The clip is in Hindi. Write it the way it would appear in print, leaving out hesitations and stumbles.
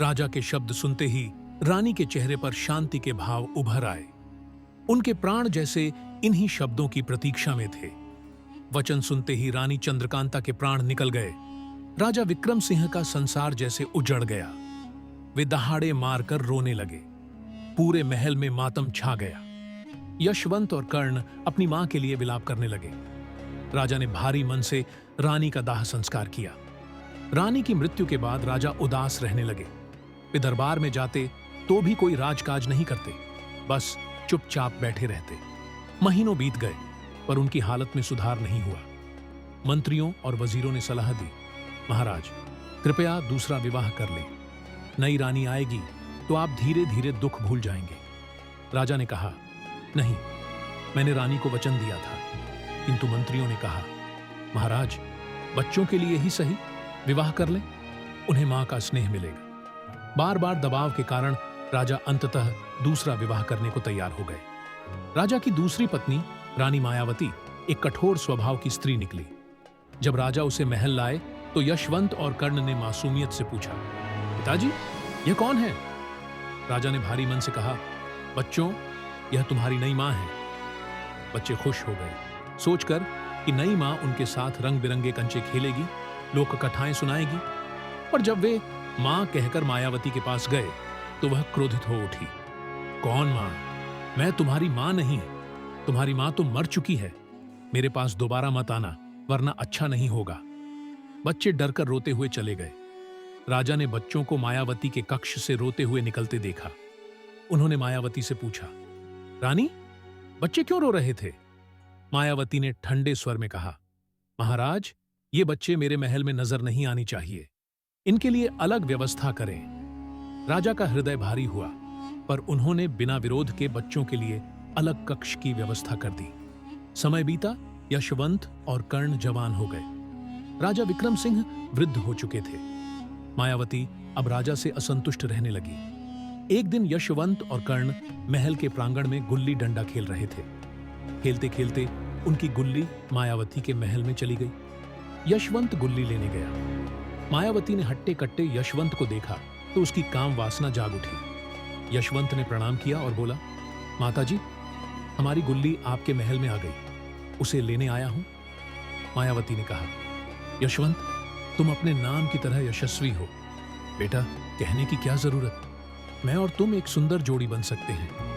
राजा के शब्द सुनते ही रानी के चेहरे पर शांति के भाव उभर आए। उनके प्राण जैसे इन्हीं शब्दों की प्रतीक्षा में थे। वचन सुनते ही रानी चंद्रकांता के प्राण निकल गए। राजा विक्रम सिंह का संसार जैसे उजड़ गया। वे दहाड़े मारकर रोने लगे। पूरे महल में मातम छा गया। यशवंत और कर्ण अपनी मां के लिए विलाप करने लगे। राजा ने भारी मन से रानी का दाह संस्कार किया। रानी की मृत्यु के बाद राजा उदास रहने लगे। वे दरबार में जाते तो भी कोई राजकाज नहीं करते, बस चुपचाप बैठे रहते। महीनों बीत गए पर उनकी हालत में सुधार नहीं हुआ। मंत्रियों और वजीरों ने सलाह दी, महाराज कृपया दूसरा विवाह कर लें। नई रानी आएगी तो आप धीरे धीरे दुख भूल जाएंगे। राजा ने कहा, नहीं, मैंने रानी को वचन दिया था। किंतु मंत्रियों ने कहा, महाराज बच्चों के लिए ही सही विवाह कर लें, उन्हें मां का स्नेह मिलेगा। बार बार दबाव के कारण राजा अंततः दूसरा विवाह करने को तैयार हो गए। राजा की दूसरी पत्नी रानी मायावती एक कठोर स्वभाव की स्त्री निकली। जब राजा उसे महल लाए तो यशवंत और कर्ण ने मासूमियत से पूछा, पिताजी यह कौन है? राजा ने भारी मन से कहा, बच्चों यह तुम्हारी नई मां है। बच्चे खुश हो गए सोचकर कि नई मां उनके साथ रंग बिरंगे कंचे खेलेगी, लोक कथाएं सुनाएगी। पर जब वे मां कहकर मायावती के पास गए तो वह क्रोधित हो उठी। कौन मां? मैं तुम्हारी मां नहीं, तुम्हारी मां तो मर चुकी है। मेरे पास दोबारा मत आना वरना अच्छा नहीं होगा। बच्चे डरकर रोते हुए चले गए। राजा ने बच्चों को मायावती के कक्ष से रोते हुए निकलते देखा। उन्होंने मायावती से पूछा, रानी बच्चे क्यों रो रहे थे? मायावती ने ठंडे स्वर में कहा, महाराज ये बच्चे मेरे महल में नजर नहीं आनी चाहिए, इनके लिए अलग व्यवस्था करें। राजा का हृदय भारी हुआ पर उन्होंने बिना विरोध के बच्चों के लिए अलग कक्ष की व्यवस्था कर दी। समय बीता, यशवंत और कर्ण जवान हो गए। राजा विक्रम सिंह वृद्ध हो चुके थे। मायावती अब राजा से असंतुष्ट रहने लगी। एक दिन यशवंत और कर्ण महल के प्रांगण में गुल्ली डंडा खेल रहे थे। खेलते खेलते उनकी गुल्ली मायावती के महल में चली गई। यशवंत गुल्ली लेने गया। मायावती ने हट्टे कट्टे यशवंत को देखा तो उसकी काम वासना जाग उठी। यशवंत ने प्रणाम किया और बोला, माताजी हमारी गुल्ली आपके महल में आ गई, उसे लेने आया हूं। मायावती ने कहा, यशवंत तुम अपने नाम की तरह यशस्वी हो। बेटा कहने की क्या जरूरत, मैं और तुम एक सुंदर जोड़ी बन सकते हैं।